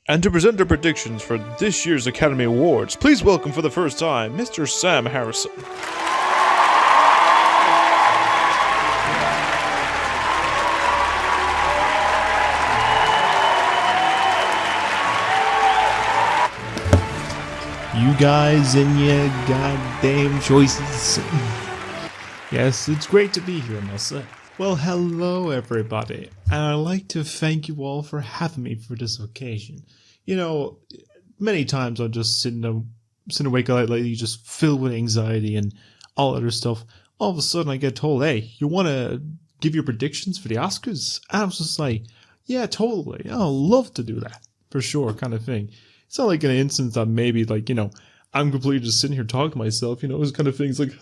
And to present our predictions for this year's Academy Awards, please welcome for the first time, Mr. Sam Harrison. You guys and your goddamn choices. Yes, it's great to be here, I must say. Well, hello everybody, and I'd like to thank you all for having me for this occasion. You know, many times I'll just sit awake lately, just filled with anxiety and all other stuff. All of a sudden I get told, hey, you want to give your predictions for the Oscars? And I was just like, yeah, totally. I'd love to do that, for sure, kind of thing. It's not like an instance that maybe, like, you know, I'm completely just sitting here talking to myself, you know, those kind of things like...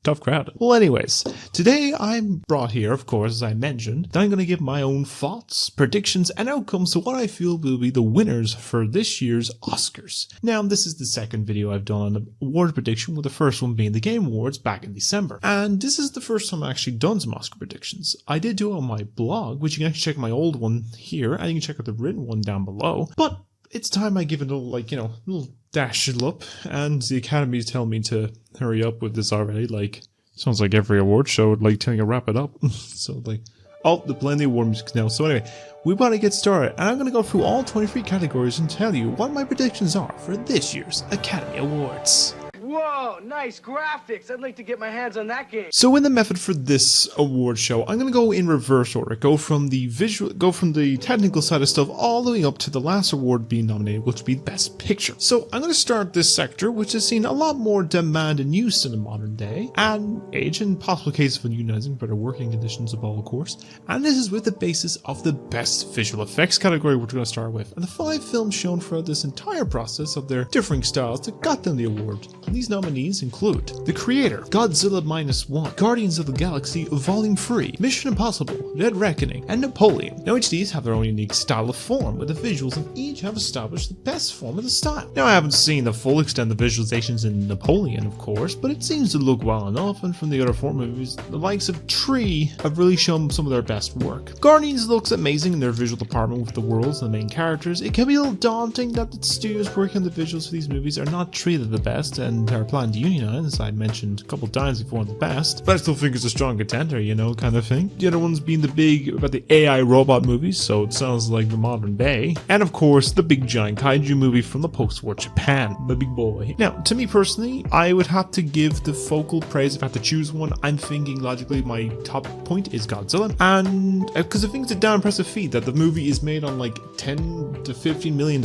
Tough crowd. Well, anyways, today I'm brought here, of course, as I mentioned, that I'm going to give my own thoughts, predictions, and outcomes to what I feel will be the winners for this year's Oscars. Now, this is the second video I've done on the award prediction, with the first one being the Game Awards back in December. And this is the first time I've actually done some Oscar predictions. I did do it on my blog, which you can actually check my old one here, and you can check out the written one down below. But it's time I give it a little, like, you know, a little dash it up, and the Academy's telling me to hurry up with this already. Like, sounds like every award show would like telling you to wrap it up. So, like, oh, they're playing the award music now. So anyway, we want to get started, and I'm going to go through all 23 categories and tell you what my predictions are for this year's Academy Awards. Whoa, nice graphics. I'd like to get my hands on that game. So in the method for this award show, I'm going to go in reverse order. Go from the technical side of stuff all the way up to the last award being nominated, which would be Best Picture. So I'm going to start this sector, which has seen a lot more demand and use in the modern day and age, and possible cases of unionizing, better working conditions of all, of course. And this is with the basis of the Best Visual Effects category, which we're going to start with. And the 5 films shown throughout this entire process of their differing styles that got them the award. And these nominees include The Creator, Godzilla -1, Guardians of the Galaxy Volume 3, Mission Impossible, Dead Reckoning, and Napoleon. Now each of these have their own unique style of form, with the visuals of each have established the best form of the style. Now I haven't seen the full extent of visualizations in Napoleon, of course, but it seems to look well enough, and from the other 4 movies, the likes of Tree have really shown some of their best work. Guardians looks amazing in their visual department with the worlds and the main characters. It can be a little daunting that the studios working on the visuals for these movies are not treated the best, and are planned to unionize, as I mentioned a couple times before, the best, but I still think it's a strong contender, you know, kind of thing. The other ones being the big about the AI robot movies, so it sounds like the modern day, and of course the big giant kaiju movie from the post-war Japan, the big boy. Now, to me personally, I would have to give the focal praise if I had to choose one. I'm thinking logically my top point is Godzilla, and because I think it's a damn impressive feat that the movie is made on like $10 to $15 million,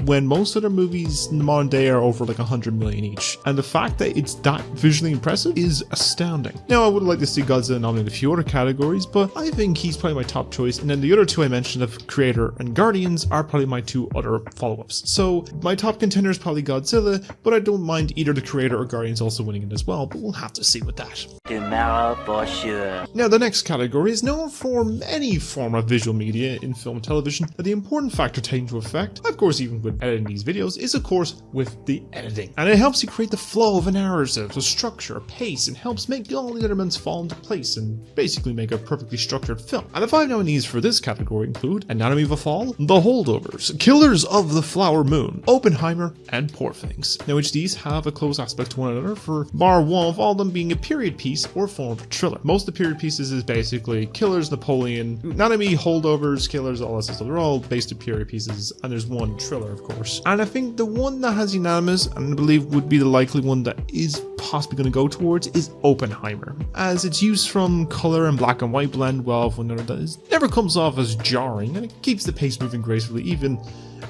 when most other movies in the modern day are over like $100 million each. And the fact that it's that visually impressive is astounding. Now, I would like to see Godzilla nominated in a few other categories, but I think he's probably my top choice, and then the other 2 I mentioned of Creator and Guardians are probably my 2 other follow-ups. So my top contender is probably Godzilla, but I don't mind either the Creator or Guardians also winning it as well, but we'll have to see with that. Tomorrow for sure. Now, the next category is known for any form of visual media in film and television, that the important factor taken into effect, of course even with editing these videos, is of course with the editing. And it helps you create the flow of a narrative, a structure, a pace, and helps make all the elements fall into place and basically make a perfectly structured film. And the 5 nominees for this category include Anatomy of a Fall, The Holdovers, Killers of the Flower Moon, Oppenheimer, and Poor Things. Now each of these have a close aspect to one another, for bar one of all of them being a period piece or form of a thriller. Most of the period pieces is basically Killers, Napoleon, Anatomy, Holdovers, Killers, all that stuff. They're all based on period pieces, and there's one thriller, of course. And I think the one that has unanimous, and I believe would be the likely one that is possibly going to go towards, is Oppenheimer, as its use from color and black and white blend well with one another never comes off as jarring, and it keeps the pace moving gracefully even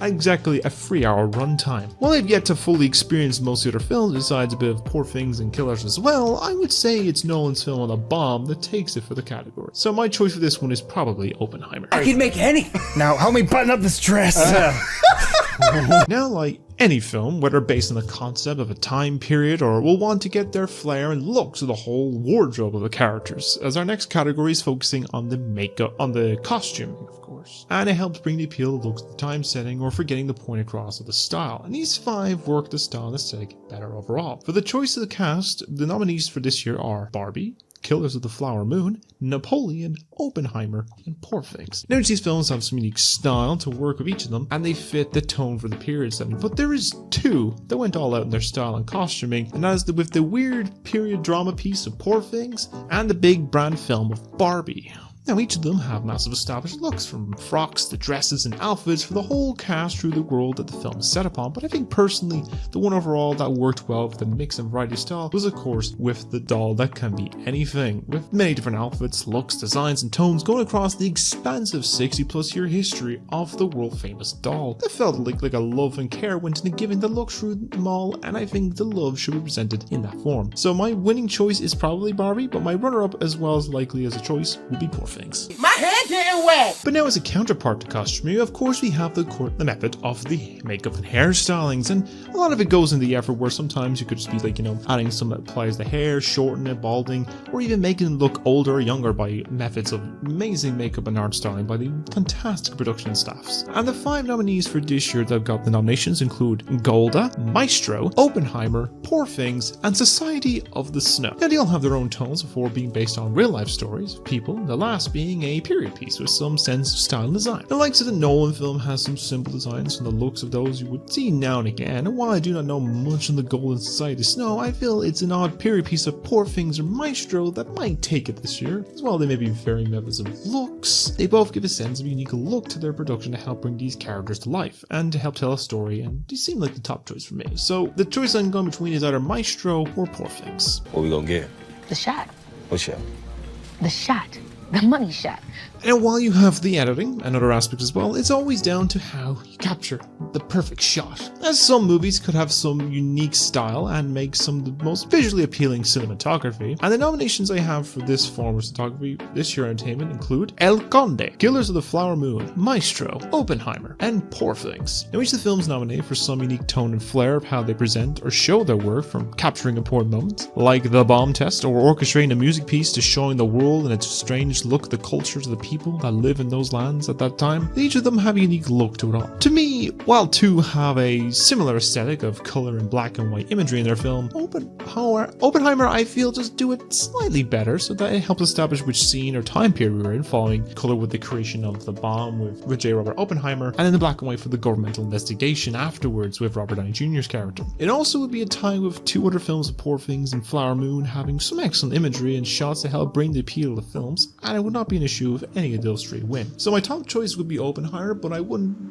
at exactly a 3-hour runtime. While I've yet to fully experience most of the other films besides a bit of Poor Things and Killers as well, I would say it's Nolan's film on a bomb that takes it for the category. So my choice for this one is probably Oppenheimer. I can make anything. Now help me button up this dress. Now, like any film, whether based on the concept of a time period or will want to get their flair and look to the whole wardrobe of the characters, as our next category is focusing on the makeup, on the costuming, of course. And it helps bring the appeal of looks to the time setting or for getting the point across of the style. And these 5 work the style and aesthetic better overall. For the choice of the cast, the nominees for this year are Barbie, Killers of the Flower Moon, Napoleon, Oppenheimer, and Poor Things. Now, these films have some unique style to work with each of them, and they fit the tone for the period setting, but there is two that went all out in their style and costuming, and that is with the weird period drama piece of Poor Things and the big brand film of Barbie. Now, each of them have massive established looks, from frocks to dresses and outfits for the whole cast through the world that the film is set upon, but I think personally the one overall that worked well with the mix and variety of style was, of course, with the doll that can be anything, with many different outfits, looks, designs and tones going across the expansive 60+ year history of the world famous doll. It felt like a love and care went into giving the look through them all, and I think the love should be presented in that form. So my winning choice is probably Barbie, but my runner-up as well as likely as a choice would be Poor Things. My head getting wet! But now, as a counterpart to costuming, of course we have the method of the makeup and hairstylings, and a lot of it goes in the effort where sometimes you could just be like, adding some that applies the hair, shorten it, balding, or even making them look older or younger by methods of amazing makeup and art styling by the fantastic production staffs. And the 5 nominees for this year that have got the nominations include Golda, Maestro, Oppenheimer, Poor Things, and Society of the Snow. Now, they all have their own tones before being based on real life stories of people, the last being a period piece with some sense of style and design. The likes of the Nolan film has some simple designs from the looks of those you would see now and again, and while I do not know much on the Golden Society Snow, I feel it's an odd period piece of Poor Things or Maestro that might take it this year. As well, they may be varying methods of looks, they both give a sense of a unique look to their production to help bring these characters to life and to help tell a story, and they seem like the top choice for me. So the choice I'm going between is either Maestro or Poor Things. What we gonna get? The shot. What shot? The shot. The money shot. And while you have the editing and other aspects as well, it's always down to how you capture the perfect shot. As some movies could have some unique style and make some of the most visually appealing cinematography, and the nominations I have for this form of cinematography this year entertainment include El Conde, Killers of the Flower Moon, Maestro, Oppenheimer, and Poor Things. Now, each of the films nominated for some unique tone and flair of how they present or show their work, from capturing important moments, like the bomb test, or orchestrating a music piece to showing the world and its strange look, the cultures of the people that live in those lands at that time. Each of them have a unique look to it all. To me, while two have a similar aesthetic of color and black and white imagery in their film, Oppenheimer I feel just do it slightly better, so that it helps establish which scene or time period we were in, following color with the creation of the bomb with J. Robert Oppenheimer, and then the black and white for the governmental investigation afterwards with Robert Downey Jr.'s character. It also would be a tie with two other films of Poor Things and Flower Moon having some excellent imagery and shots to help bring the appeal of the films, and it would not be an issue if any of those three win. So my top choice would be Oppenheimer, but I'd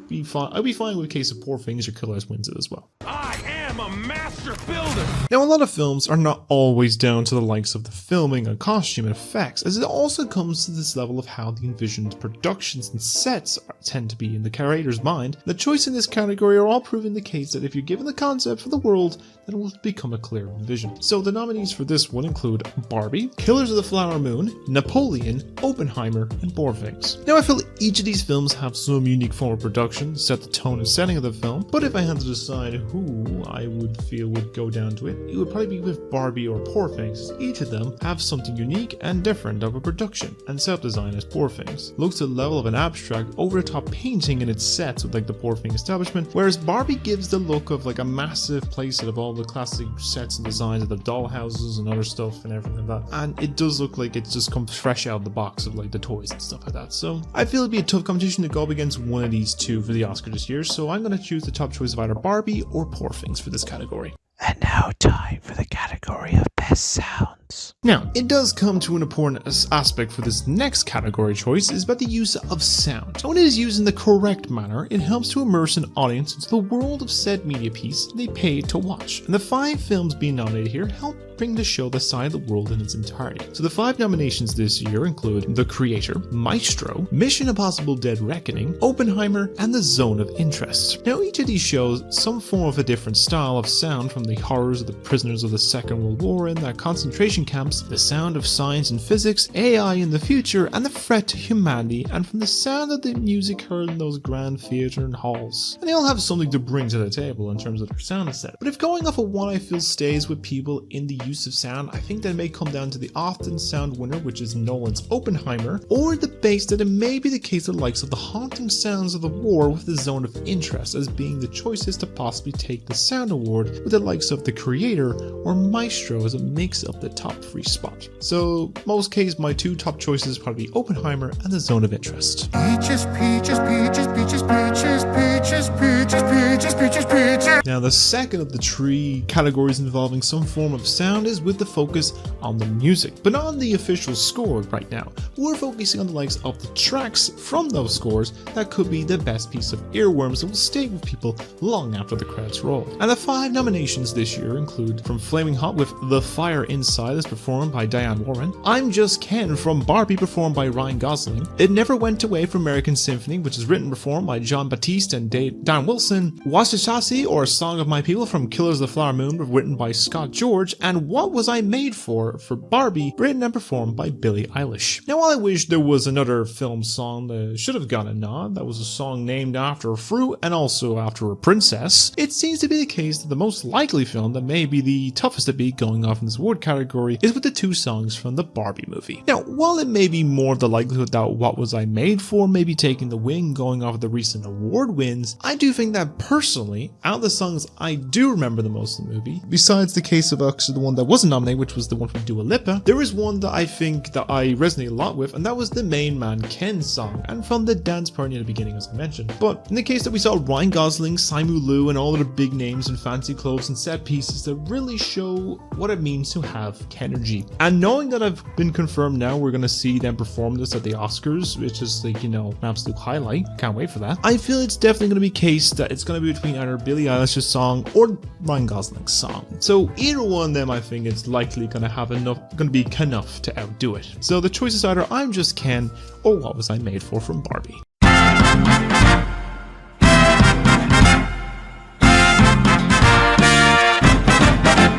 be fine with a case of Poor Things or Killers wins it as well. I am a master builder! Now, a lot of films are not always down to the likes of the filming and costume and effects, as it also comes to this level of how the envisioned productions and sets tend to be in the curator's mind. The choice in this category are all proving the case that if you're given the concept for the world, then it will become a clear vision. So the nominees for this one include Barbie, Killers of the Flower Moon, Napoleon, Oppenheimer, and Poor Things. Now, I feel each of these films have some unique form of production to set the tone and setting of the film, but if I had to decide who I would feel would go down to it would probably be with Barbie or Poor Things. Each of them have something unique and different of a production and self-design, as Poor Things looks to the level of an abstract, over-the-top painting in its sets with like the Poor Things establishment, whereas Barbie gives the look of like a massive playset of all the classic sets and designs of the doll houses and other stuff and everything like that, and it does look like it's just comes fresh out of the box of like the toys and stuff like that. So I feel it'd be a tough competition to go up against one of these two for the Oscar this year, so I'm going to choose the top choice of either Barbie or Poor Things for this category. And now time for the category of best sounds. Now, it does come to an important aspect for this next category choice is about the use of sound. When it is used in the correct manner, it helps to immerse an audience into the world of said media piece they pay to watch. And the 5 films being nominated here help bring to show the side of the world in its entirety. So the 5 nominations this year include The Creator, Maestro, Mission Impossible Dead Reckoning, Oppenheimer, and The Zone of Interest. Now, each of these shows some form of a different style of sound, from the horrors of the prisoners of the Second World War in their concentration camps, the sound of science and physics, AI in the future, and the threat to humanity, and from the sound of the music heard in those grand theatre and halls. And they all have something to bring to the table in terms of their sound set. But if going off of what I feel stays with people in the use of sound, I think that may come down to the often sound winner, which is Nolan's Oppenheimer, or the base that it may be the case of the likes of the haunting sounds of the war with the zone of interest as being the choices to possibly take the sound award, with the likes of the creator or maestro as a mix of the top 3 spot. So most cases my 2 top choices probably be Oppenheimer and the zone of interest. Peaches, peaches, peaches, peaches, peaches, peaches, peaches, peaches, peaches, peaches. Now the second of the 3 categories involving some form of sound is with the focus on the music, but not on the official score right now. We're focusing on the likes of the tracks from those scores that could be the best piece of earworms that will stay with people long after the credits roll. And the 5 nominations this year include from Flaming Hot with The Fire Inside as performed by Diane Warren, I'm Just Ken from Barbie performed by Ryan Gosling, It Never Went Away from American Symphony, which is written and performed by John Batiste and Dan Wilson, Washisashi or Song of My People from Killers of the Flower Moon written by Scott George, and What Was I Made For Barbie, written and performed by Billie Eilish. Now while I wish there was another film song that should have gotten a nod, that was a song named after a fruit and also after a princess, it seems to be the case that the most likely film that may be the toughest to beat going off in this award category is with the 2 songs from the Barbie movie. Now while it may be more of the likelihood that What Was I Made For may be taking the win going off of the recent award wins, I do think that personally, out of the songs I do remember the most in the movie, besides the case of actually the one that wasn't nominated, which was the one from Dua Lipa, there is one that I think that I resonate a lot with, and that was the Main Man Ken song, and from the dance party at the beginning as I mentioned. But in the case that we saw Ryan Gosling, Simu Liu, and all of the big names and fancy clothes and set pieces that really show what it means to have Kenergy. And knowing that I've been confirmed now we're going to see them perform this at the Oscars, which is like, you know, an absolute highlight, can't wait for that. I feel it's definitely going to be a case that it's going to be between either Billie Eilish's song or Ryan Gosling's song. So either one of them I think it's likely going to have enough, going to be enough to outdo it. So the choice is either I'm Just Ken or What Was I Made For from Barbie.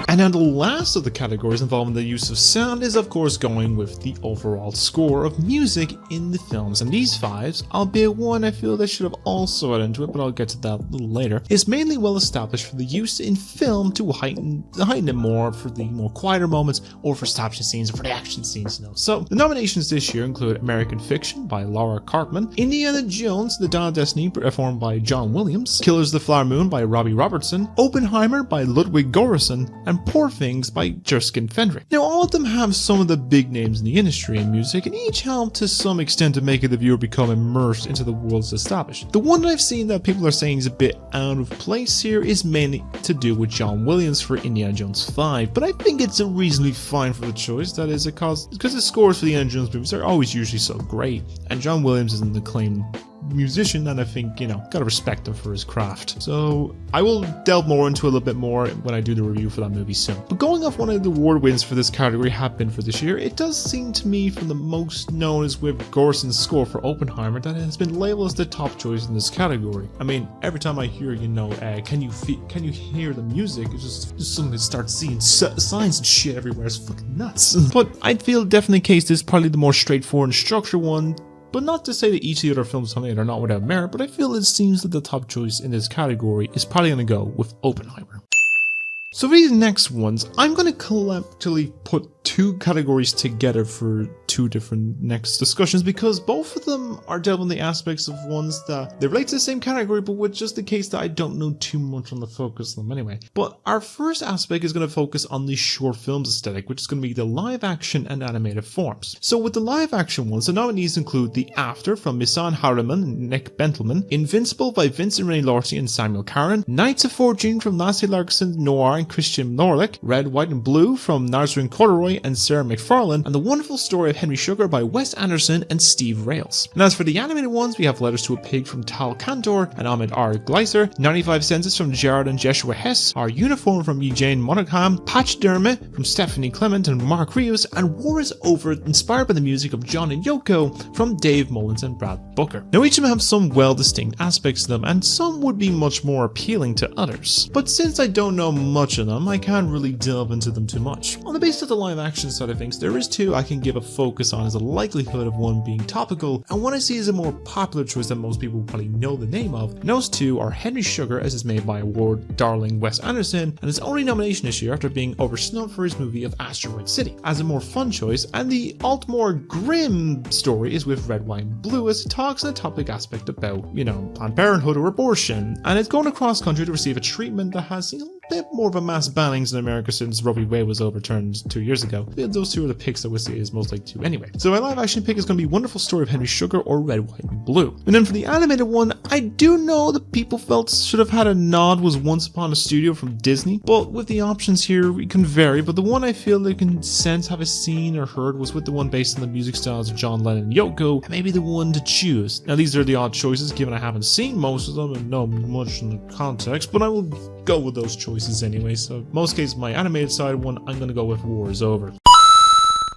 And now the last of the categories involving the use of sound is of course going with the overall score of music in the films. And these 5, albeit one I feel they should have also added into it, but I'll get to that a little later, is mainly well established for the use in film to heighten it more for the more quieter moments or for stop-motion scenes or for the action scenes, you know. So the nominations this year include American Fiction by Laura Cartman, Indiana Jones, The Dawn of Destiny performed by John Williams, Killers of the Flower Moon by Robbie Robertson, Oppenheimer by Ludwig Göransson, and Poor Things by Jerskin Fendrick. Now all of them have some of the big names in the industry in music, and each help to some extent to make the viewer become immersed into the worlds established. The one that I've seen that people are saying is a bit out of place here is mainly to do with John Williams for Indiana Jones 5, but I think it's a reasonably fine for the choice. That is because the scores for the Indiana Jones movies are always usually so great, and John Williams is an acclaimed musician, and I think, you know, gotta respect him for his craft. So I will delve more into a little bit more when I do the review for that movie soon. But going off one of the award wins for this category have been for this year, it does seem to me from the most known as with Göransson's score for Oppenheimer that it has been labeled as the top choice in this category. I mean, every time I hear, you know, can you hear the music, it's just something that starts seeing signs and shit everywhere. It's fucking nuts. But I'd feel definitely case this is probably the more straightforward and structured one. But not to say that each of the other films nominated are not without merit, but I feel it seems that the top choice in this category is probably going to go with Oppenheimer. So for these next ones, I'm going to collectively put 2 categories together for 2 different next discussions, because both of them are dealt with the aspects of ones that they relate to the same category, but with just the case that I don't know too much on the focus of them anyway. But our first aspect is going to focus on the short films aesthetic, which is going to be the live action and animated forms. So with the live action ones, the nominees include The After from Misan Harriman and Nick Bentelman, Invincible by Vincent Ray Lorty and Samuel Caron, Knights of Fortune from Lassie Larson Noir and Christian Norlick, Red, White and Blue from Nazarene Corduroy and Sarah McFarlane, and The Wonderful Story of Henry Sugar by Wes Anderson and Steve Rails. And as for the animated ones, we have Letters to a Pig from Tal Cantor and Ahmed R. Gleiser, 95 Senses from Jared and Joshua Hess, Our Uniform from Eugene Monaghan, Patch Dermot from Stephanie Clement and Mark Rios, and War is Over, inspired by the music of John and Yoko from Dave Mullins and Brad Booker. Now each of them have some well distinct aspects to them, and some would be much more appealing to others. But since I don't know much much of them, I can't really delve into them too much. On the basis of the live action side of things, there is two I can give a focus on as a likelihood of one being topical, and one I see as a more popular choice that most people probably know the name of. And those two are Henry Sugar, as is made by award darling Wes Anderson, and his only nomination this year after being oversnubbed for his movie of Asteroid City, as a more fun choice, and the alt more grim story is with Red, White and Blue, as it talks on a topic aspect about, Planned Parenthood or abortion, and it's going across country to receive a treatment that has, bit more of a mass bannings in America since Roe v. Wade was overturned 2 years ago. Those two are the picks that we see is most likely to anyway. So my live action pick is going to be Wonderful Story of Henry Sugar or Red, White and Blue. And then for the animated one, I do know that people felt should have had a nod was Once Upon a Studio from Disney, but with the options here we can vary, but the one I feel they can sense have seen or heard was with the one based on the music styles of John Lennon and Yoko, and maybe the one to choose. Now these are the odd choices given I haven't seen most of them and know much in the context, but I will go with those choices anyway, so in most cases my animated side one I'm going to go with War is Over.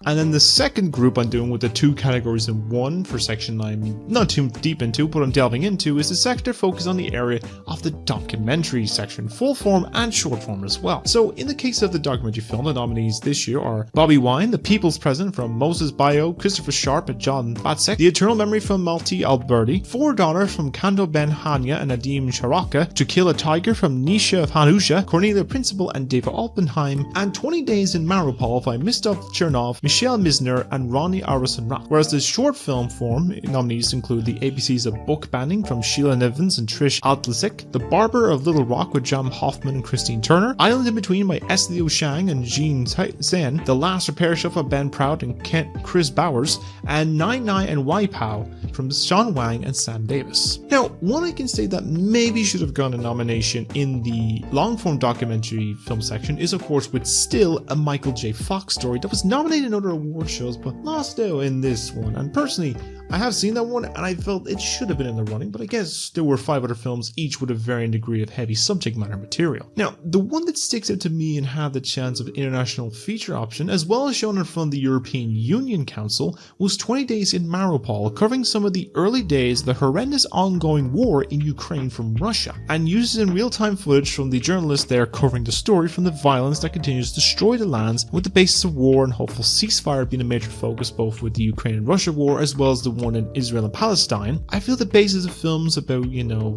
And then the second group I'm doing with the two categories in one for section I'm not too deep into, but I'm delving into, is the sector focused on the area of the documentary section, full form and short form as well. So in the case of the documentary film, the nominees this year are Bobby Wine, The People's Present from Moses Bio, Christopher Sharp and John Batsek, The Eternal Memory from Malti Alberti, $4 from Kando Ben Hanya and Nadim Sharaka, To Kill a Tiger from Nisha Hanusha, Cornelia Principal and David Oppenheim, and 20 Days in Mariupol by Mistov Chernov, Michelle Misner and Ronnie Arison-Rock. Whereas the short film form nominees include the ABCs of Book Banning from Sheila Nivens and Trish Altlisik, The Barber of Little Rock with Jam Hoffman and Christine Turner, Island in Between by Eslio Shang and Jean Sen, The Last Repair Shop of Ben Proud and Chris Bowers, and Nine Nine and Waipow from Sean Wang and Sam Davis. Now, one I can say that maybe should have gotten a nomination in the long form documentary film section is of course with Still, a Michael J. Fox story that was nominated in other award shows but lost out in this one, and personally I have seen that one and I felt it should have been in the running, but I guess there were 5 other films each with a varying degree of heavy subject matter material. Now, the one that sticks out to me and had the chance of international feature option, as well as shown in front of the European Union Council, was 20 Days in Mariupol, covering some of the early days of the horrendous ongoing war in Ukraine from Russia, and uses in real-time footage from the journalists there covering the story from the violence that continues to destroy the lands, with the basis of war and hopeful ceasefire being a major focus both with the Ukraine and Russia war as well as the one in Israel and Palestine. I feel the basis of films about,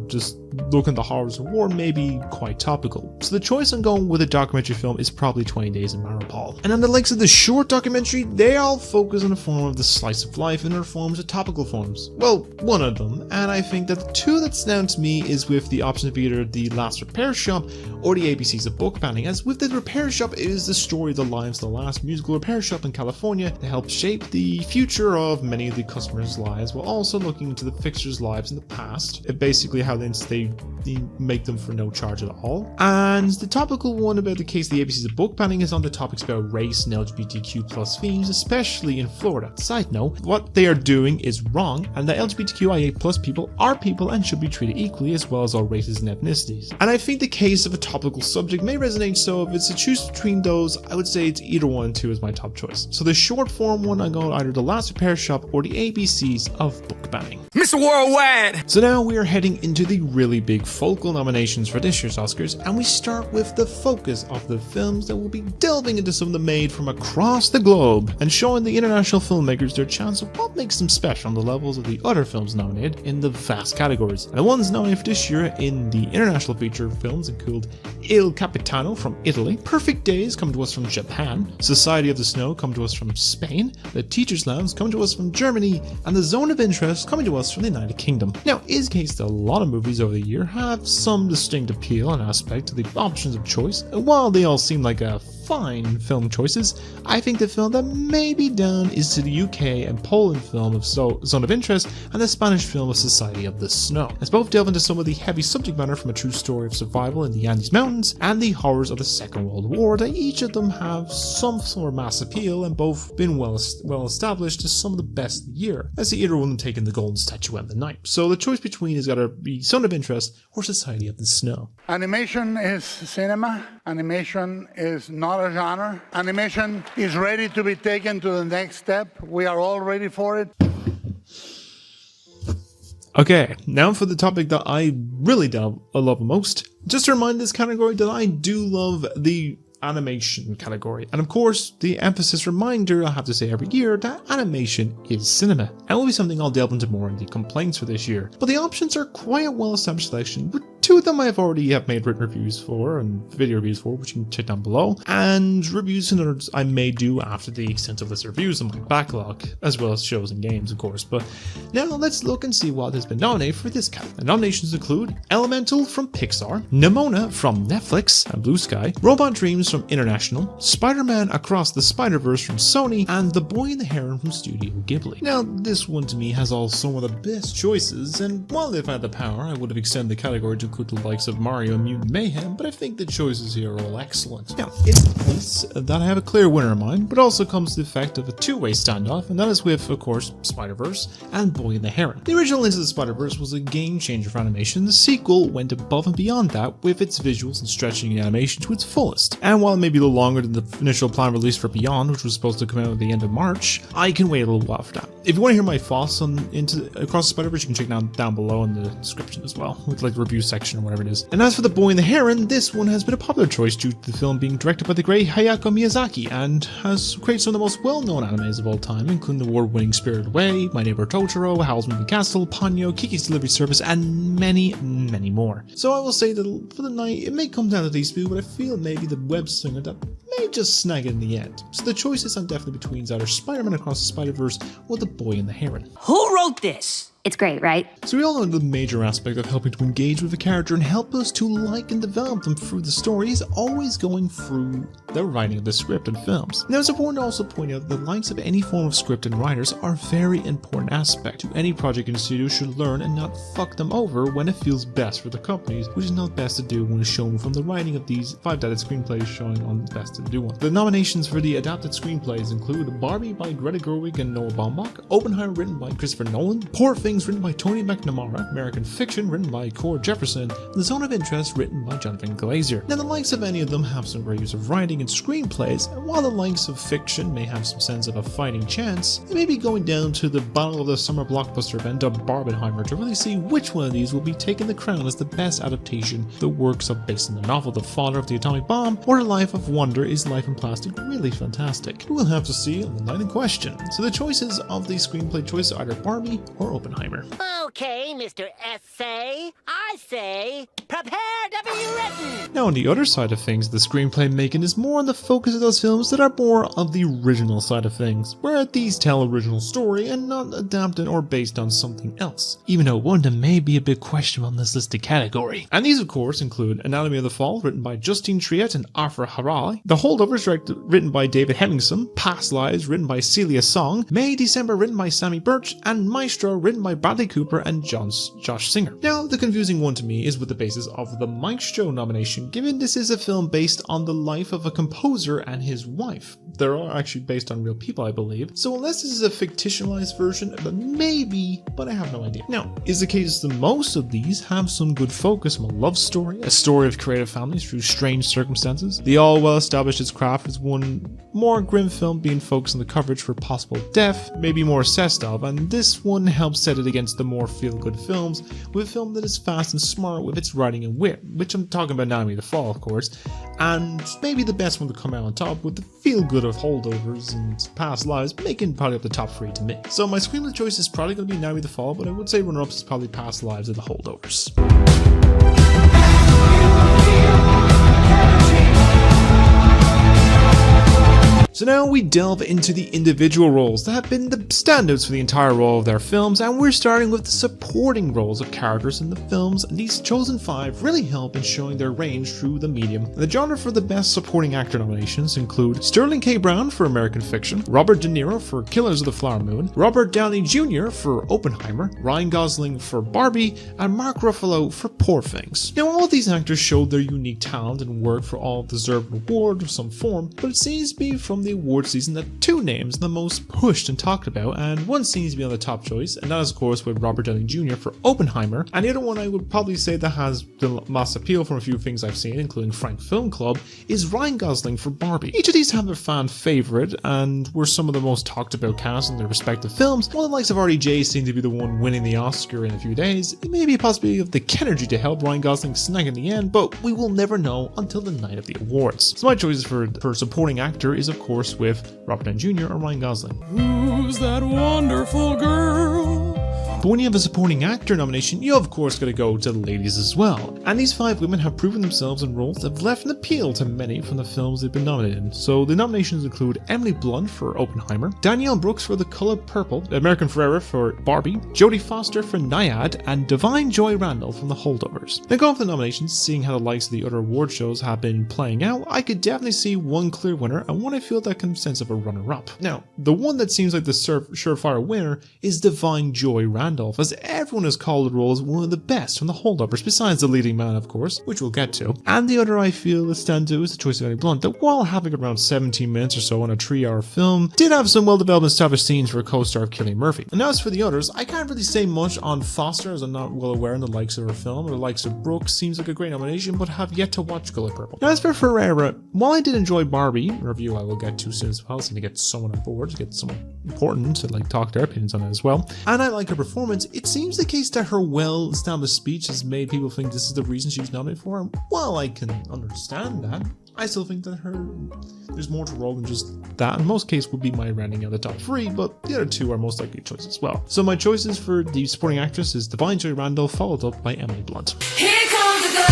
just looking at the horrors of war may be quite topical. So the choice I'm going with a documentary film is probably 20 Days in Mariupol. And on the likes of the short documentary, they all focus on the form of the slice of life and other forms of topical forms. Well, one of them, and I think that the two that stand to me is with the option of either The Last Repair Shop or the ABCs of Book Banning, as with The Repair Shop it is the story of the lives of the last musical repair shop in California that helped shape the future of many of the customers' lives, while also looking into the fixers' lives in the past, basically how they make them for no charge at all. And the topical one about the case of the ABCs of Book Banning is on the topics about race and LGBTQ plus themes, especially in Florida. Side note, what they are doing is wrong, and that LGBTQIA plus people are people and should be treated equally as well as all races and ethnicities. And I think the case of a topical subject may resonate, so if it's a choose between those, I would say it's either one and two is my top choice. So the short form one, I'm going either The Last Repair Shop or the ABCs of Book Banning. Mr. Worldwide! So now we are heading into the really big focal nominations for this year's Oscars, and we start with the focus of the films that will be delving into some of the made from across the globe and showing the international filmmakers their chance of what makes them special on the levels of the other films nominated in the vast categories. And the ones nominated for this year in the international feature films include Il Capitano from Italy, Perfect Days come to us from Japan, Society of the Snow come to us from Spain, The Teacher's Lounge come to us from Germany, and The Zone of Interest coming to us from the United Kingdom. Now, it is the case that a lot of movies over the year have some distinct appeal and aspect to the options of choice, and while they all seem like a fine film choices, I think the film that may be done is to the UK and Poland film of Zone of Interest and the Spanish film of Society of the Snow, as both delve into some of the heavy subject matter from a true story of survival in the Andes Mountains and the horrors of the Second World War, that each of them have some sort of mass appeal and both been well established as some of the best of the year, as the either one taking the golden statuette of the night. So the choice between is gotta be Zone of Interest or Society of the Snow. Animation is cinema. Animation is not a genre. Animation is ready to be taken to the next step. We are all ready for it. Okay, now for the topic that I really love most. Just to remind this category that I do love the animation category, and of course the emphasis reminder I have to say every year that animation is cinema, and will be something I'll delve into more in the complaints for this year. But the options are quite a well established selection, with two of them I already have made written reviews for and video reviews for, which you can check down below, and reviews and others I may do after the extensive list of reviews on my backlog, as well as shows and games of course. But now let's look and see what has been nominated for this category. The nominations include Elemental from Pixar, Nimona from Netflix and Blue Sky, Robot Dreams from International, Spider-Man Across the Spider-Verse from Sony, and The Boy and the Heron from Studio Ghibli. Now this one to me has all some of the best choices, and while if I had the power I would have extended the category to include the likes of Mario and Mutant Mayhem, but I think the choices here are all excellent. Now it's the case that I have a clear winner in mind, but also comes the effect of a two-way standoff, and that is with of course Spider-Verse and Boy and the Heron. The original Into the Spider-Verse was a game changer for animation. The sequel went above and beyond that with its visuals and stretching the animation to its fullest, and while it may be a little longer than the initial plan release for Beyond, which was supposed to come out at the end of March, I can wait a little while for that. If you want to hear my thoughts on Across the Spider-Verse, you can check down below in the description as well, with like the review section or whatever it is. And as for The Boy and the Heron, this one has been a popular choice due to the film being directed by the great Hayao Miyazaki, and has created some of the most well-known animes of all time, including the award-winning Spirited Away, My Neighbor Totoro, Howl's Moving Castle, Ponyo, Kiki's Delivery Service, and many, many more. So I will say that for the night, it may come down to these few, but I feel maybe the web slinger that may just snag it in the end. So the choices I'm definitely between is either Spider-Man Across the Spider-Verse or The Boy and the Heron. Who wrote this? It's great, right? So we all know the major aspect of helping to engage with a character and help us to like and develop them through the story is always going through the writing of the script and films. Now it's important to also point out that the likes of any form of script and writers are a very important aspect to any project and studio should learn and not fuck them over when it feels best for the companies, which is not best to do when it's shown from the writing of these 5-dated screenplays showing on the best to do one. The nominations for the adapted screenplays include Barbie by Greta Gerwig and Noah Baumbach, Oppenheimer written by Christopher Nolan, Poor Things written by Tony McNamara, American Fiction written by Cord Jefferson, The Zone of Interest written by Jonathan Glazer. Now the likes of any of them have some great use of writing and screenplays, and while the likes of Fiction may have some sense of a fighting chance, it may be going down to the Battle of the Summer blockbuster event of Barbenheimer to really see which one of these will be taking the crown as the best adaptation of the works of based on the novel The Father of the Atomic Bomb, or Life of Wonder Is Life in Plastic Really Fantastic? We'll have to see on the night in question. So the choices of the screenplay choice are either Barbie or Oppenheimer. Okay, Mr. Essay. I say, prepare to be written. Now on the other side of things, the screenplay making is more on the focus of those films that are more of the original side of things, where these tell original story and not adapted or based on something else, even though one of them may be a bit questionable in this listed category. And these of course include Anatomy of the Fall, written by Justine Triet and Arthur Harari, The Holdovers, written by David Hemmingson, Past Lives, written by Celia Song, May December, written by Sammy Birch, and Maestro, written by Bradley Cooper and Josh Singer. Now, the confusing one to me is with the basis of the Maestro nomination, given this is a film based on the life of a composer and his wife. They're all actually based on real people, I believe. So unless this is a fictionalized version, then maybe, but I have no idea. Now, is the case that most of these have some good focus on a love story, a story of creative families through strange circumstances. The all well established its craft is one more grim film being focused on the coverage for possible death, maybe more assessed of, and this one helps set it against the more feel-good films, with a film that is fast and smart with its writing and wit, which I'm talking about Anatomy of the Fall, of course, and maybe the best one to come out on top with the feel-good of Holdovers and Past Lives, making probably up the top 3 to me. So my screenplay choice is probably going to be Anatomy of the Fall, but I would say runner-ups is probably Past Lives and The Holdovers. So now we delve into the individual roles that have been the standouts for the entire role of their films, and we're starting with the supporting roles of characters in the films. These chosen 5 really help in showing their range through the medium. The genre for the best supporting actor nominations include Sterling K. Brown for American Fiction, Robert De Niro for Killers of the Flower Moon, Robert Downey Jr. for Oppenheimer, Ryan Gosling for Barbie, and Mark Ruffalo for Poor Things. Now all of these actors showed their unique talent and work for all deserved reward of some form, but it seems to be from the award award season that two names are the most pushed and talked about, and one seems to be on the top choice, and that is of course with Robert Downey Jr. for Oppenheimer, and the other one I would probably say that has the most appeal from a few things I've seen, including Frank Film Club, is Ryan Gosling for Barbie. Each of these have a fan favourite, and were some of the most talked about casts in their respective films. While the likes of RDJ seem to be the one winning the Oscar in a few days, it may be a possibility of the Kenergy to help Ryan Gosling snag in the end, but we will never know until the night of the awards. So my choices for supporting actor is of course with Robert Downey Jr. or Ryan Gosling. Who's that wonderful girl? But when you have a supporting actor nomination, you of course gotta go to the ladies as well. And these 5 women have proven themselves in roles that have left an appeal to many from the films they've been nominated in. So the nominations include Emily Blunt for Oppenheimer, Danielle Brooks for The Color Purple, American Ferrera for Barbie, Jodie Foster for Nyad, and Divine Joy Randall from The Holdovers. Now going for the nominations, seeing how the likes of the other award shows have been playing out, I could definitely see one clear winner and one I feel that can sense of a runner-up. Now, the one that seems like the surefire winner is Divine Joy Randall, as everyone has called the role as one of the best from The Holdovers, besides the leading man of course, which we'll get to. And the other I feel that stands out is the choice of Emily Blunt, that while having around 17 minutes or so in a 3-hour film, did have some well-developed and established scenes for a co-star of Cillian Murphy. And as for the others, I can't really say much on Foster as I'm not well aware in the likes of her film, or the likes of Brooks seems like a great nomination, but have yet to watch Color Purple. Now as for Ferrera, while I did enjoy Barbie, a review I will get to soon as well, so to get someone on board, to get someone important to talk their opinions on it as well, and I like her performance, it seems the case that her well-established speech has made people think this is the reason she was nominated for it. While I can understand that, I still think that there's more to role than just that. In most cases would be my rounding out the top 3, but the other 2 are most likely choices as well. So my choices for the supporting actress is Divine Joy Randall, followed up by Emily Blunt. Here comes the girl.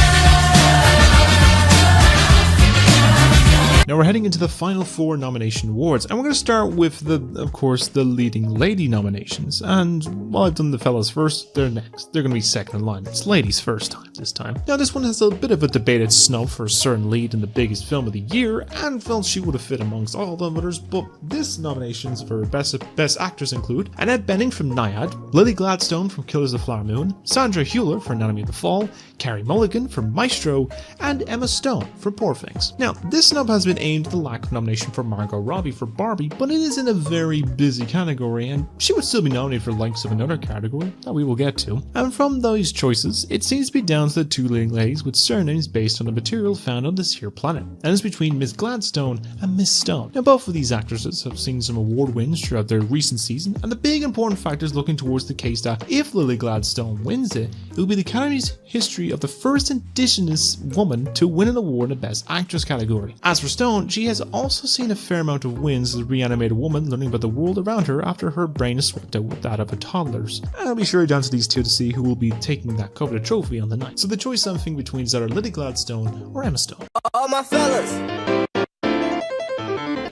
Now we're heading into the final 4 nomination awards, and we're going to start with of course, the leading lady nominations. And while I've done the fellas first, they're next. They're going to be second in line. It's ladies first this time. Now this one has a bit of a debated snub for a certain lead in the biggest film of the year, and felt she would have fit amongst all the others, but this nominations for best actress include Annette Bening from Nyad, Lily Gladstone from Killers of the Flower Moon, Sandra Hüller for Anatomy of the Fall, Carey Mulligan for Maestro, and Emma Stone for Poor Things. Now this snub has been aimed at the lack of nomination for Margot Robbie for Barbie, but it is in a very busy category, and she would still be nominated for the likes of another category that we will get to. And from those choices, it seems to be down to the 2 leading ladies with surnames based on the material found on this here planet, and it's between Miss Gladstone and Miss Stone. Now both of these actresses have seen some award wins throughout their recent season, and the big important factor is looking towards the case that if Lily Gladstone wins it, it will be the Academy's history of the first Indigenous woman to win an award in the Best Actress category. As for Stone, she has also seen a fair amount of wins as a reanimated woman learning about the world around her after her brain is swapped out with that of a toddler's. And it'll be sure down to these 2 to see who will be taking that coveted trophy on the night. So the choice something between either Lily Gladstone or Emma Stone. All my fellas.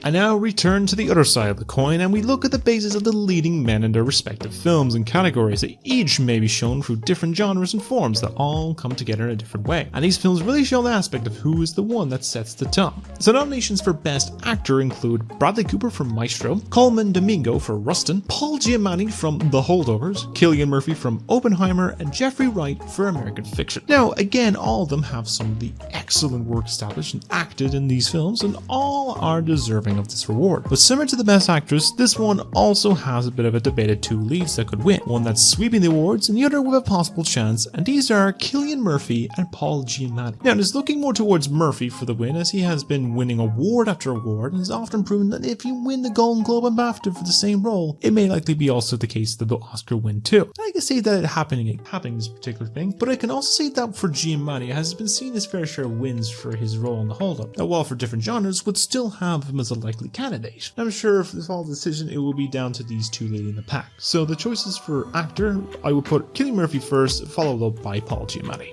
I now return to the other side of the coin, and we look at the bases of the leading men in their respective films and categories that each may be shown through different genres and forms that all come together in a different way. And these films really show the aspect of who is the one that sets the tone. So nominations for Best Actor include Bradley Cooper for Maestro, Coleman Domingo for Rustin, Paul Giamatti from The Holdovers, Cillian Murphy from Oppenheimer, and Jeffrey Wright for American Fiction. Now again, all of them have some of the excellent work established and acted in these films, and all are deserving of this reward. But similar to the Best Actress, this one also has a bit of a debated 2 leads that could win. One that's sweeping the awards and the other with a possible chance, and these are Cillian Murphy and Paul Giamatti. Now it is looking more towards Murphy for the win, as he has been winning award after award and has often proven that if you win the Golden Globe and BAFTA for the same role, it may likely be also the case that the Oscar win too. I can say that happening this particular thing, but I can also say that for Giamatti has been seen his fair share of wins for his role in The Holdup, that while for different genres would still have him as a likely candidate. I'm sure if this all decision, it will be down to these 2 leading the pack. So the choices for actor, I will put Cillian Murphy first, followed up by Paul Giamatti.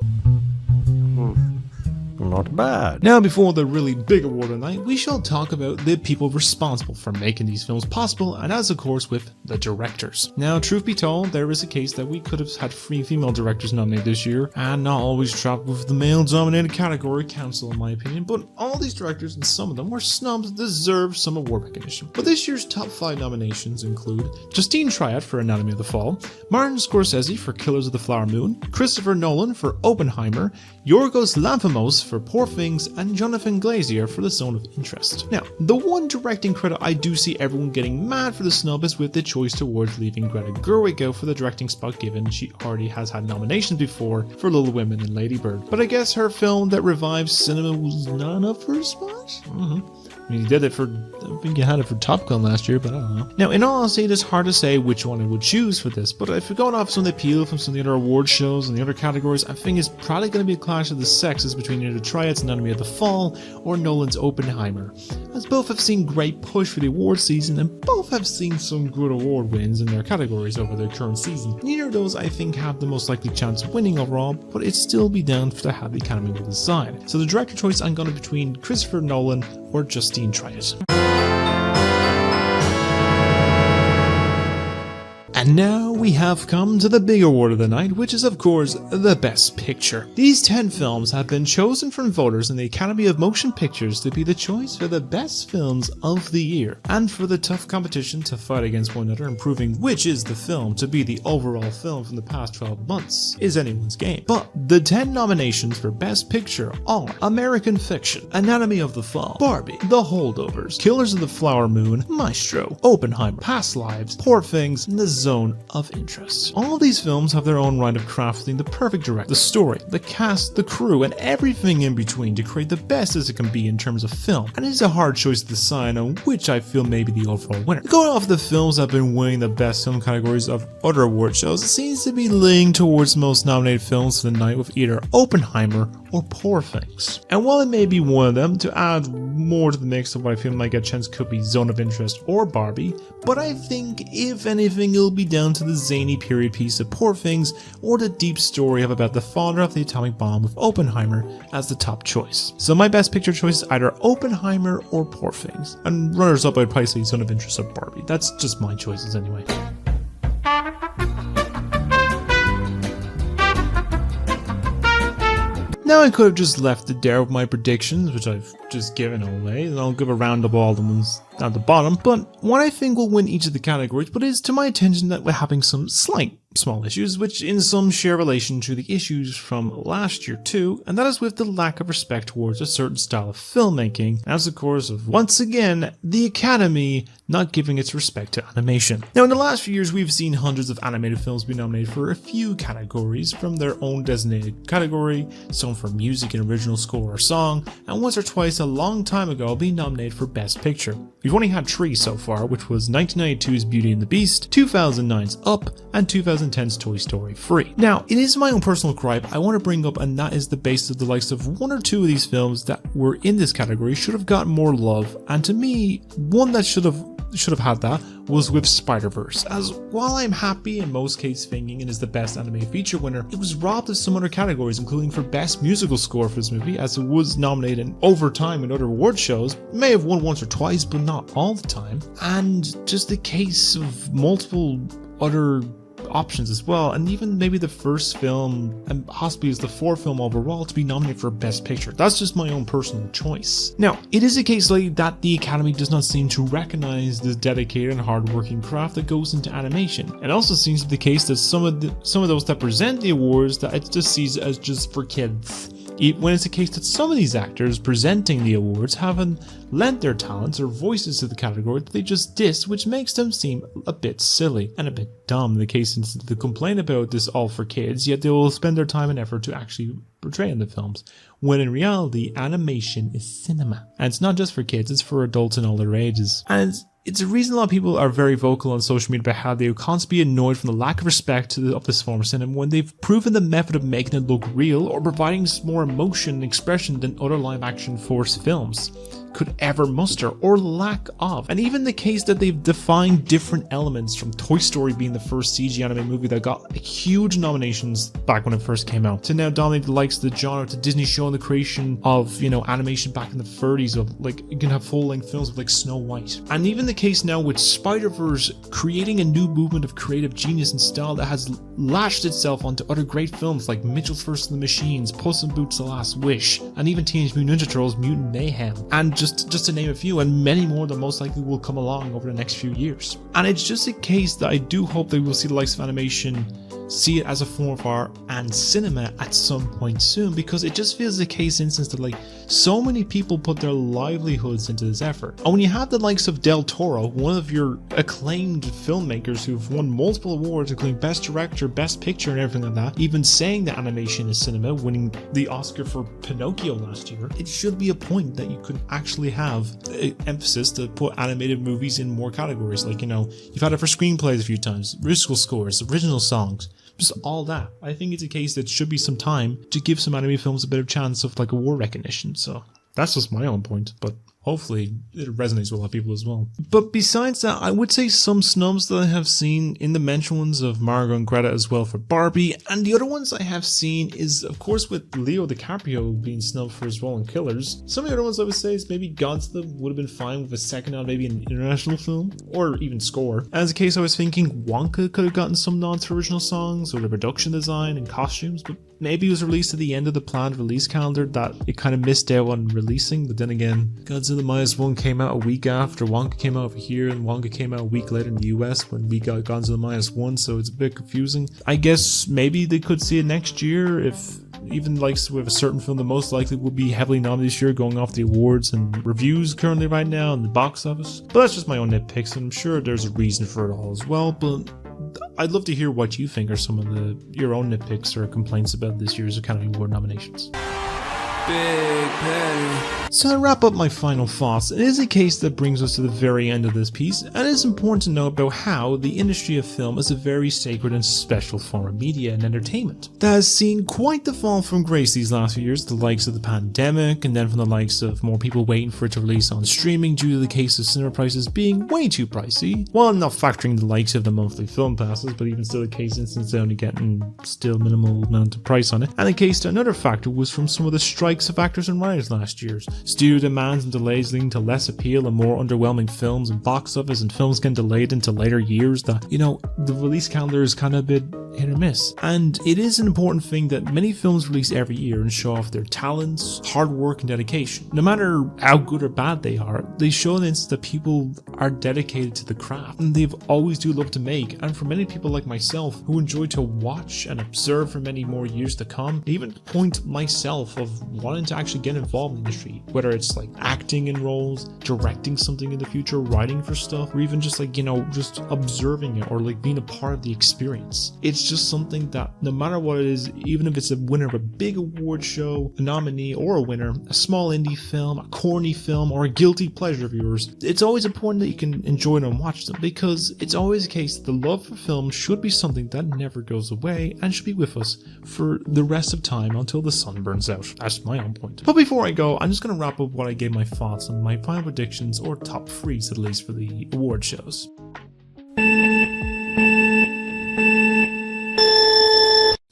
Not bad. Now before the really big award of the night, we shall talk about the people responsible for making these films possible, and as of course with the directors. Now truth be told, there is a case that we could have had 3 female directors nominated this year, and not always trapped with the male dominated category council in my opinion, but all these directors, and some of them were snubs, deserve some award recognition. But this year's top 5 nominations include Justine Triet for Anatomy of the Fall, Martin Scorsese for Killers of the Flower Moon, Christopher Nolan for Oppenheimer, Yorgos Lanthimos for Poor Things and Jonathan Glazer for The Zone of Interest. Now, the one directing credit I do see everyone getting mad for the snub is with the choice towards leaving Greta Gerwig out for the directing spot, given she already has had nominations before for Little Women and Lady Bird. But I guess her film that revives cinema was not enough for her spot? I mean, he did it for, I think he had it for Top Gun last year, but I don't know. Now, in all honesty, it is hard to say which one I would choose for this, but if we're going off some of the appeal from some of the other award shows and the other categories, I think it's probably going to be a clash of the sexes between either Triad's Anatomy of the Fall or Nolan's Oppenheimer, as both have seen great push for the award season and both have seen some good award wins in their categories over the current season. Neither of those, I think, have the most likely chance of winning overall, but it'd still be down for how the Academy will decide. So the director choice, I'm going to between Christopher Nolan or Justine Triet. And now we have come to the big award of the night, which is of course the Best Picture. These 10 films have been chosen from voters in the Academy of Motion Pictures to be the choice for the best films of the year, and for the tough competition to fight against one another and proving which is the film to be the overall film from the past 12 months is anyone's game. But the 10 nominations for Best Picture are American Fiction, Anatomy of the Fall, Barbie, The Holdovers, Killers of the Flower Moon, Maestro, Oppenheimer, Past Lives, Poor Things, and The Zone of Interest. All of these films have their own right of crafting the perfect director, the story, the cast, the crew, and everything in between to create the best as it can be in terms of film, and it is a hard choice to decide on which I feel may be the overall winner. Going off the films that have been winning the best film categories of other award shows, it seems to be leaning towards most nominated films for the night with either Oppenheimer or Poor Things. And while it may be one of them, to add more to the mix of what I feel might get a chance could be Zone of Interest or Barbie, but I think if anything it'll be down to the zany period piece of Poor Things or the deep story of about the father of the atomic bomb with Oppenheimer as the top choice. So my Best Picture choice is either Oppenheimer or Poor Things, and runners up I'd probably say Zone of Interest or Barbie. That's just my choices anyway. Now I could have just left it there with my predictions, which I've just given away, and I'll give a round of all the ones at the bottom, but what I think will win each of the categories, but it is to my attention that we're having some slight small issues, which in some share relation to the issues from last year too, and that is with the lack of respect towards a certain style of filmmaking, as of course of once again the Academy not giving its respect to animation. Now in the last few years we've seen hundreds of animated films be nominated for a few categories from their own designated category, some for music and original score or song, and once or twice a long time ago be nominated for Best Picture. We've only had 3 so far, which was 1992's Beauty and the Beast, 2009's Up, and 2010's Toy Story 3. Now, it is my own personal gripe I want to bring up, and that is the basis of the likes of 1 or 2 of these films that were in this category should have gotten more love, and to me, one that should have had that was with Spider-Verse, as while I'm happy in most cases thinking it is the best animated feature winner, it was robbed of some other categories, including for best musical score for this movie, as it was nominated in over time in other award shows, may have won once or twice but not all the time, and just the case of multiple other options as well, and even maybe the first film and possibly is the 4th film overall to be nominated for Best Picture. That's just my own personal choice. Now, it is a case like that the Academy does not seem to recognize the dedicated and hard-working craft that goes into animation. It also seems to be the case that some of those that present the awards that it just sees as just for kids. When it's the case that some of these actors presenting the awards haven't lent their talents or voices to the category that they just diss, which makes them seem a bit silly and a bit dumb. The case is to complain about this all for kids, yet they will spend their time and effort to actually portray in the films, when in reality animation is cinema. And it's not just for kids, it's for adults in all their ages. And it's a reason a lot of people are very vocal on social media about how they will constantly be annoyed from the lack of respect of this form of cinema when they've proven the method of making it look real or providing more emotion and expression than other live action forced films could ever muster, or lack of. And even the case that they've defined different elements, from Toy Story being the first CG animated movie that got huge nominations back when it first came out, to now dominate the likes of the genre, to Disney showing the creation of, animation back in the 30s of, like, you can have full-length films of, like, Snow White. And even the case now with Spider-Verse creating a new movement of creative genius and style that has lashed itself onto other great films like Mitchell's First and the Machines, Puss in Boots: The Last Wish, and even Teenage Mutant Ninja Turtles: Mutant Mayhem, and just to name a few, and many more that most likely will come along over the next few years. And it's just a case that I do hope that we'll see the likes of animation see it as a form of art and cinema at some point soon, because it just feels the case instance that like so many people put their livelihoods into this effort. And when you have the likes of Del Toro, one of your acclaimed filmmakers who've won multiple awards including Best Director, Best Picture and everything like that, even saying that animation is cinema, winning the Oscar for Pinocchio last year, it should be a point that you could actually have emphasis to put animated movies in more categories. Like, you know, you've had it for screenplays a few times, original scores, original songs, just all that. I think it's a case that should be some time to give some anime films a bit of chance of like award recognition. So that's just my own point, but hopefully it resonates with a lot of people as well. But besides that, I would say some snubs that I have seen in the mentioned ones of Margot and Greta as well for Barbie, and the other ones I have seen is of course with Leo DiCaprio being snubbed for his role in Killers. Some of the other ones I would say is maybe Godzilla would have been fine with a second nod, maybe an international film, or even score. As a case, I was thinking Wonka could have gotten some nods for original songs, or the production design and costumes, but maybe it was released at the end of the planned release calendar that it kind of missed out on releasing. But then again, Godzilla -1 came out a week after Wonka came out over here, and Wonka came out a week later in the US when we got Godzilla -1, so it's a bit confusing. I guess maybe they could see it next year, if even like with a certain film that most likely will be heavily nominated this year, going off the awards and reviews currently right now in the box office. But that's just my own nitpicks, and I'm sure there's a reason for it all as well. But I'd love to hear what you think are some of your own nitpicks or complaints about this year's Academy Award nominations. Big Penny. So to wrap up my final thoughts, it is a case that brings us to the very end of this piece, and it is important to know about how the industry of film is a very sacred and special form of media and entertainment that has seen quite the fall from grace these last few years, the likes of the pandemic, and then from the likes of more people waiting for it to release on streaming due to the case of cinema prices being way too pricey, while not factoring the likes of the monthly film passes, but even still the case instance they're only getting still minimal amount of price on it. And in case to another factor was from some of the strikes of actors and writers last year. Studio demands and delays leading to less appeal and more underwhelming films and box office, and films getting delayed into later years that, you know, the release calendar is kind of a bit hit or miss. And it is an important thing that many films release every year and show off their talents, hard work and dedication. No matter how good or bad they are, they show that people are dedicated to the craft and they've always do love to make. And for many people like myself who enjoy to watch and observe for many more years to come, even to the point myself of wanting to actually get involved in the industry, whether it's like acting in roles, directing something in the future, writing for stuff, or even just like, you know, just observing it or like being a part of the experience. It's just something that no matter what it is, even if it's a winner of a big award show, a nominee or a winner, a small indie film, a corny film, or a guilty pleasure of yours, it's always important that you can enjoy them and watch them, because it's always the case that the love for film should be something that never goes away and should be with us for the rest of time until the sun burns out. That's my own point. But before I go, I'm just going to wrap up what I gave my thoughts on my final predictions, or top threes at least, for the award shows.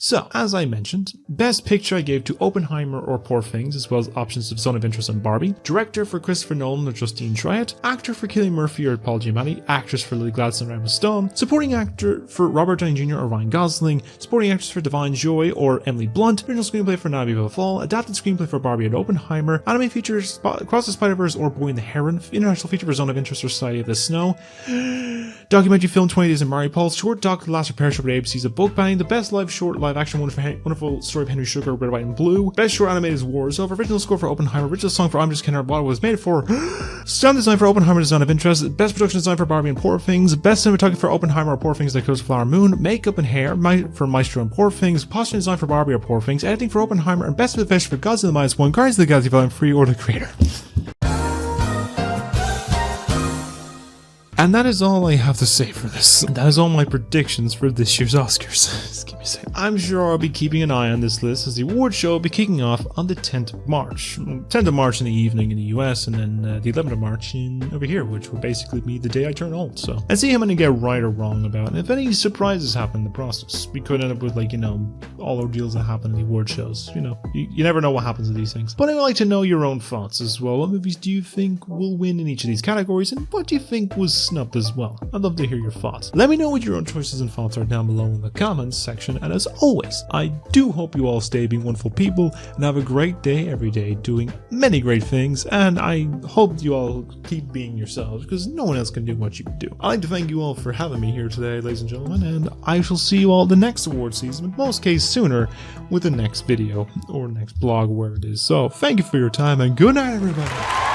So, as I mentioned, Best Picture I gave to Oppenheimer or Poor Things, as well as options of Zone of Interest and Barbie. Director for Christopher Nolan or Justine Triet. Actor for Cillian Murphy or Paul Giamatti. Actress for Lily Gladstone or Emma Stone. Supporting actor for Robert Downey Jr. or Ryan Gosling. Supporting actress for Divine Joy or Emily Blunt. Original screenplay for Now Before the Fall. Adapted screenplay for Barbie and Oppenheimer. Anime features Across the Spider-Verse or Boy and the Heron. International feature for Zone of Interest or Society of the Snow. Documentary film 20 Days in Mariupol. Short doc The Last Repair Shop at ABC's A Book Bang. The best live short live action wonderful story of Henry Sugar, Red, White, and Blue. Best short animated is War is Over. Original score for Oppenheimer. Original song for I'm Just Kidding, What was made for. Sound design for Oppenheimer, Design of Interest. Best production design for Barbie and Poor Things. Best cinematography for Oppenheimer or Poor Things, Like Close Flower Moon. Makeup and hair for Maestro and Poor Things. Costume design for Barbie or Poor Things. Editing for Oppenheimer. And best effects for Godzilla -1, Guardians of the Galaxy Volume 3, or The Creator. And that is all I have to say for this. And that is all my predictions for this year's Oscars. Just give me a second. I'm sure I'll be keeping an eye on this list, as the award show will be kicking off on the 10th of March. 10th of March in the evening in the US, and then the 11th of March over here, which will basically be the day I turn old. So, and see how many get right or wrong about it. And if any surprises happen in the process, we could end up with, like, you know, all ordeals that happen in the award shows. You know, you never know what happens to these things. But I would like to know your own thoughts as well. What movies do you think will win in each of these categories? And what do you think was up as well. I'd love to hear your thoughts. Let me know what your own choices and thoughts are down below in the comments section, and as always, I do hope you all stay being wonderful people and have a great day every day doing many great things, and I hope you all keep being yourselves because no one else can do what you can do. I'd like to thank you all for having me here today, ladies and gentlemen, and I shall see you all the next award season, in most cases sooner, with the next video or next blog, where it is. So thank you for your time and good night, everybody.